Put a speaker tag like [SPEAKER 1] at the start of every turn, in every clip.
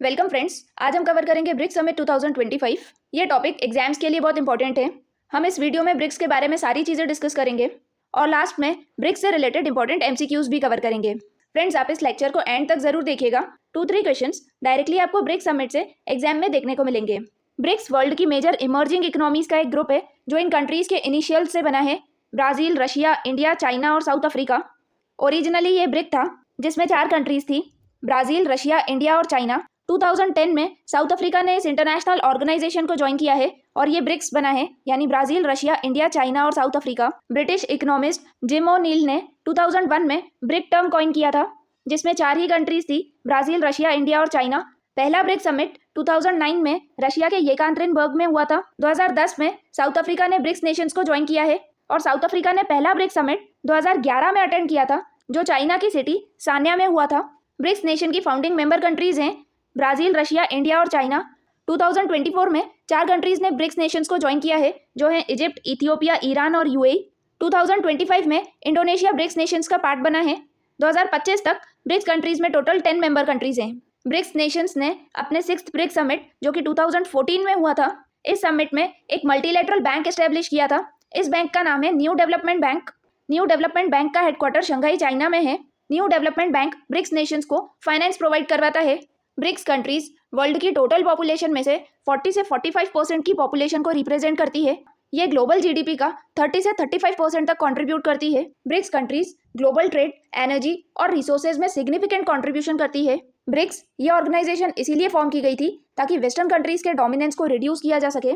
[SPEAKER 1] Welcome friends, आज हम cover करेंगे ब्रिक्स समिट 2025। ये टॉपिक एग्जाम्स के लिए बहुत इंपॉर्टेंट है। हम इस वीडियो में ब्रिक्स के बारे में सारी चीज़ें डिस्कस करेंगे और लास्ट में ब्रिक्स से रिलेटेड इंपॉर्टेंट एमसीक्यूज भी कवर करेंगे। फ्रेंड्स, आप इस लेक्चर को एंड तक जरूर देखिएगा। 2-3 क्वेश्चंस डायरेक्टली आपको ब्रिक्स समिट से एग्जाम में देखने को मिलेंगे। ब्रिक्स वर्ल्ड की मेजर इमर्जिंग इकोनॉमीज का एक ग्रुप है जो इन कंट्रीज के इनिशियल से बना है: ब्राज़ील, रशिया, इंडिया, चाइना और साउथ अफ्रीका। ओरिजिनली ये ब्रिक था जिसमें 4 कंट्रीज थी: ब्राज़ील, रशिया, इंडिया और चाइना। 2010 में साउथ अफ्रीका ने इस इंटरनेशनल ऑर्गेनाइजेशन को ज्वाइन किया है और ये ब्रिक्स बना है, यानी ब्राज़ील, रशिया, इंडिया, चाइना और south Africa. British economist gym ओ'नील ने 2001 में ब्रिक टर्म कॉइन किया था, जिसमें 4 ही कंट्रीज थी: ब्राज़ील, रशिया, इंडिया और चाइना। पहला ब्रिक समिट 2009 में रशिया के येकांत्रिनबर्ग में हुआ था। 2010 में साउथ अफ्रीका ने ब्रिक्स नेशंस को ज्वाइन किया है और साउथ अफ्रीका ने पहला ब्रिक समिट 2011 में अटेंड किया था, जो चाइना की सिटी सान्या में हुआ था। ब्रिक्स नेशन की फाउंडिंग मेंबर कंट्रीज हैं ब्राज़ील, रशिया, इंडिया और चाइना। 2024 में 4 कंट्रीज ने ब्रिक्स नेशंस को ज्वाइन किया है, जो हैं इजिप्ट, इथियोपिया, ईरान और यूएई। 2025 में इंडोनेशिया ब्रिक्स नेशंस का पार्ट बना है। 2025 तक ब्रिक्स कंट्रीज में टोटल 10 मेंबर कंट्रीज हैं। ब्रिक्स नेशंस ने अपने 6th ब्रिक्स समिट, जो कि 2014 में हुआ था, इस समिट में एक मल्टीलेटरल बैंक एस्टेब्लिश किया था। इस बैंक का नाम है new development bank. New development bank का हेडक्वार्टर शंघाई, चाइना में है। New development bank BRICS nations को फाइनेंस प्रोवाइड करवाता है। ब्रिक्स कंट्रीज वर्ल्ड की टोटल पॉपुलेशन में से 40 से 45% की पॉपुलेशन को रिप्रेजेंट करती है। ये ग्लोबल जीडीपी का 30 से 35% तक कंट्रीब्यूट करती है। BRICS countries global trade, energy और रिसोर्सेज में सिग्निफिकेंट कंट्रीब्यूशन करती है। ब्रिक्स ये ऑर्गेनाइजेशन इसीलिए फॉर्म की गई थी ताकि वेस्टर्न कंट्रीज के डोमिनेंस को रिड्यूस किया जा सके।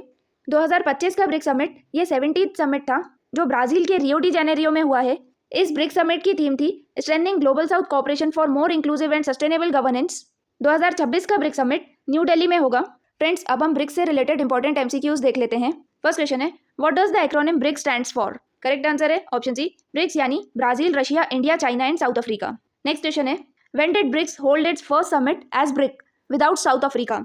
[SPEAKER 1] 2025 का ब्रिक्स समिट ये 70th समिट था, जो ब्राज़ील के रियो डी जेनेरियो में हुआ है। इस ब्रिक्स समिट की थीम थी strengthening global south cooperation for more inclusive and sustainable governance. 2026 का ब्रिक्स समिट न्यू दिल्ली में होगा। फ्रेंड्स, अब हम ब्रिक्स से रिलेटेड इंपॉर्टेंट एमसीक्यूज देख लेते हैं। फर्स्ट क्वेश्चन है, what does the acronym BRICS stands for? Correct answer है ऑप्शन सी, ब्रिक्स यानी Brazil, Russia, India, China and South Africa. Next question है, when did BRICS hold its first summit as BRIC without South Africa?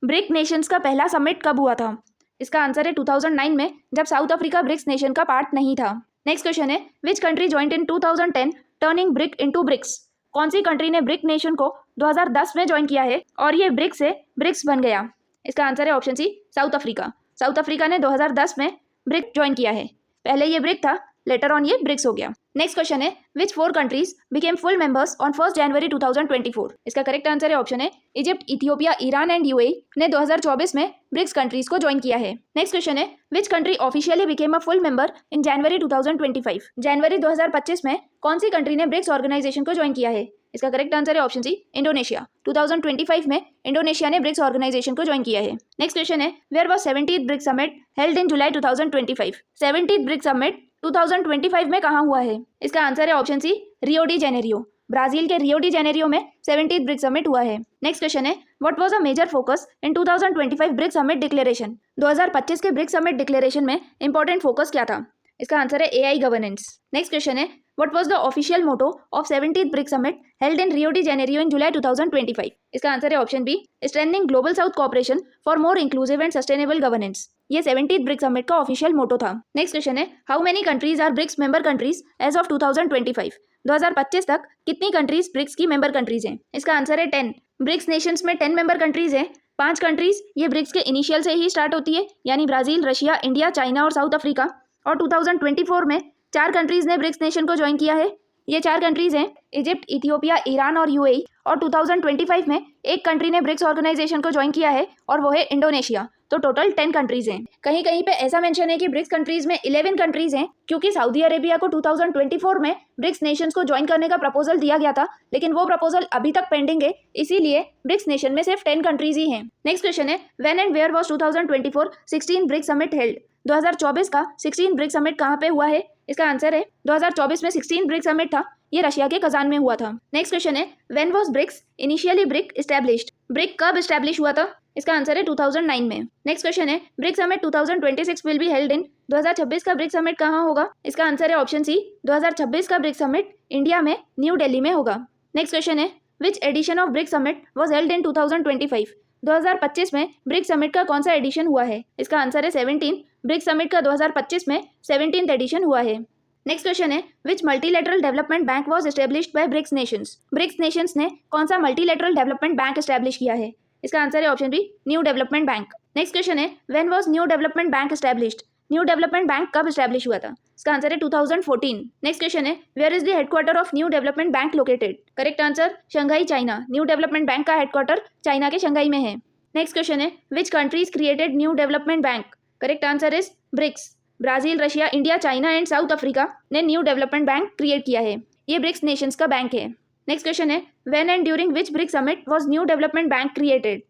[SPEAKER 1] BRIC nations का पहला summit कब हुआ था? इसका answer है 2009 में, जब साउथ अफ्रीका ब्रिक्स नेशन का पार्ट नहीं था। नेक्स्ट क्वेश्चन है, which country joined in 2010 turning BRIC into BRICS? कौन सी कंट्री ने ब्रिक नेशन को 2010 में ज्वाइन किया है और ये ब्रिक से ब्रिक्स बन गया? इसका आंसर है option C, South Africa. South Africa ने 2010 में ब्रिक ज्वाइन किया है। पहले ये ब्रिक था, लेटर ऑन ये ब्रिक्स हो गया। नेक्स्ट क्वेश्चन है, विच 4 countries became full members on 1 जनवरी 2024? इसका करेक्ट आंसर है ऑप्शन है, Egypt, Ethiopia, Iran and UAE ने 2024 में ब्रिक्स कंट्रीज को ज्वाइन किया है। नेक्स्ट क्वेश्चन है, which country officially became a full member in January 2025? जनवरी 2025 में कौन सी कंट्री ने ब्रिक्स ऑर्गेनाइजेशन को ज्वाइन किया है? इसका करेक्ट आंसर है ऑप्शन सी, इंडोनेशिया। 2025 में इंडोनेशिया ने ब्रिक्स ऑर्गेनाइजेशन को ज्वाइन किया है। नेक्स्ट क्वेश्चन है, where was 70th BRICS summit held in July 2025? 70th BRICS summit 2025 में कहाँ हुआ है? इसका आंसर है option C, Rio de Janeiro. Brazil के रियो डी जेनेरियो में 70th ब्रिक्स समिट हुआ है। नेक्स्ट क्वेश्चन है, what was a major focus in 2025 BRICS summit declaration? 2025 के ब्रिक्स समिट डिक्लेरेशन में इंपॉर्टेंट फोकस क्या था? इसका आंसर है एआई गवर्नेंस। नेक्स्ट क्वेश्चन है, what was the official motto of 70th BRICS summit held in Rio de Janeiro in July 2025? इसका answer है option B, strengthening global south cooperation for more inclusive and sustainable governance. ये 70th BRICS summit का official motto था। Next question है, how many countries are BRICS member countries as of 2025? 2025 तक कितनी countries BRICS की member countries हैं? इसका answer है 10। ब्रिक्स नेशंस में 10 मेंबर कंट्रीज हैं। 5 कंट्रीज ये ब्रिक्स के इनिशियल से ही स्टार्ट होती है, यानी ब्राज़ील, रशिया, इंडिया, चाइना और साउथ अफ्रीका। और 2024 में 4 कंट्रीज ने ब्रिक्स नेशन को ज्वाइन किया है। ये 4 कंट्रीज हैं इजिप्ट, इथियोपिया, ईरान और यूएई। और 2025 में एक कंट्री ने ब्रिक्स ऑर्गेनाइजेशन को ज्वाइन किया है और वो है इंडोनेशिया। तो टोटल 10 कंट्रीज हैं। कहीं कहीं पे ऐसा मेंशन है कि ब्रिक्स कंट्रीज में 11 कंट्रीज हैं, क्योंकि सऊदी अरेबिया को 2024 में ब्रिक्स नेशंस को ज्वाइन करने का प्रपोजल दिया गया था, लेकिन वो प्रपोजल अभी तक पेंडिंग है, इसीलिए ब्रिक्स नेशन में सिर्फ 10 कंट्रीज ही हैं। नेक्स्ट क्वेश्चन है, when and where was 2024 16 BRICS summit held? 2024 का 16 ब्रिक्स समिट कहाँ पे हुआ है? इसका आंसर है 2024 में 16 ब्रिक्स समिट था, ये रशिया के कजान में हुआ था। नेक्स्ट क्वेश्चन है, when was BRICS initially BRIC established? BRIC कब एस्टैब्लिश हुआ था? इसका आंसर है 2009 में। नेक्स्ट क्वेश्चन है, BRICS summit 2026 will be held in? 2026 का ब्रिक्स समिट कहाँ होगा? इसका आंसर है ऑप्शन सी, 2026 का ब्रिक्स समिट इंडिया में न्यू दिल्ली में होगा। नेक्स्ट क्वेश्चन है, which edition of BRICS summit was held in 2025? 2025 में ब्रिक्स समिट का कौन सा एडिशन हुआ है? इसका आंसर है 17। ब्रिक्स समिट का 2025 में 17th एडिशन हुआ है। नेक्स्ट क्वेश्चन है, which multilateral development bank was established by BRICS nations? BRICS nations ने कौन सा मल्टीलेटरल डेवलपमेंट बैंक एस्टेब्लिश किया है? इसका आंसर है option B new development bank. Next question है when was new development bank established. New development bank कब establish हुआ था? इसका आंसर है 2014। नेक्स्ट क्वेश्चन है where is the headquarter of new development bank located? Correct answer Shanghai China. New development bank का headquarter China के Shanghai में है। नेक्स्ट क्वेश्चन है which countries created new development bank? Correct answer is BRICS. Brazil, Russia, India, China and South Africa ने new development bank create किया है। ये BRICS nations का बैंक है। नेक्स्ट क्वेश्चन है when and during which BRICS summit was new development bank created?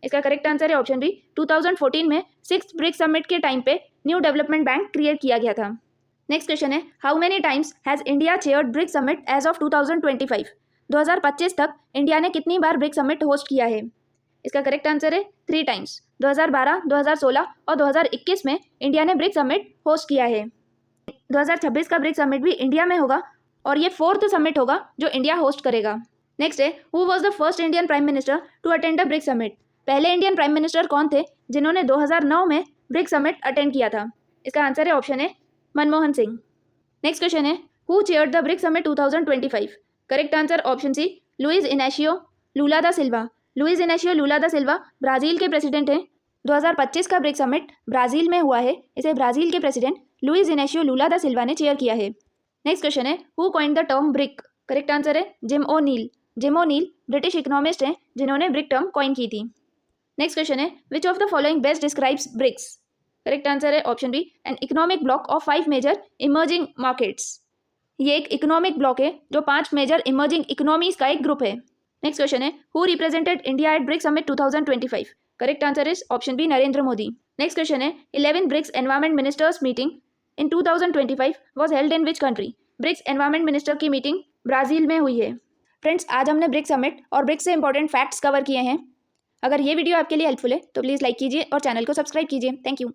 [SPEAKER 1] इसका correct answer है option B 2014 में 6th ब्रिक्स समिट के टाइम पे न्यू डेवलपमेंट बैंक क्रिएट किया गया था। नेक्स्ट क्वेश्चन है how many times has India chaired BRICS summit as of 2025? 2025 तक इंडिया ने कितनी बार ब्रिक्स समिट होस्ट किया है? इसका करेक्ट आंसर है 3 टाइम्स। 2012, 2016 और 2021 में इंडिया ने ब्रिक्स समिट होस्ट किया है। 2026 का ब्रिक्स समिट भी इंडिया में होगा और ये 4th समिट होगा जो इंडिया होस्ट करेगा। नेक्स्ट है who was the first Indian prime minister to attend the BRICS summit? पहले इंडियन प्राइम मिनिस्टर कौन थे जिन्होंने 2009 में ब्रिक्स समिट अटेंड किया था? इसका आंसर है ऑप्शन है मनमोहन सिंह। नेक्स्ट क्वेश्चन है who chaired the BRICS summit 2025? Correct answer option C Luiz Inacio Lula da Silva. Louis Inacio Lula da Silva Brazil के प्रेसिडेंट हैं। 2025 का ब्रिक्स समिट ब्राज़ील में हुआ है। इसे ब्राज़ील के president Louis Inacio Lula da सिल्वा ने चेयर किया है। नेक्स्ट क्वेश्चन है who coined the term brick? Correct answer है जिम ओ नील। जिम ओ नील ब्रिटिश इकोनॉमिस्ट हैं जिन्होंने ब्रिक टर्म कॉइन की थी। नेक्स्ट क्वेश्चन है which of the following best describes BRICS? Correct answer है option B an economic bloc of 5 major emerging markets. ये एक economic block है जो 5 मेजर इमर्जिंग इकोनॉमीज का एक ग्रुप है। नेक्स्ट क्वेश्चन है who represented India at BRICS summit 2025? Correct answer is option B Narendra Modi. Next question है 11 BRICS environment ministers meeting in 2025 was held in which country? BRICS environment minister की meeting Brazil में हुई है। Friends आज हमने BRICS summit और BRICS से important facts cover किए हैं। अगर ये वीडियो आपके लिए हेल्पफुल है तो प्लीज़ लाइक कीजिए और चैनल को सब्सक्राइब कीजिए। Thank you.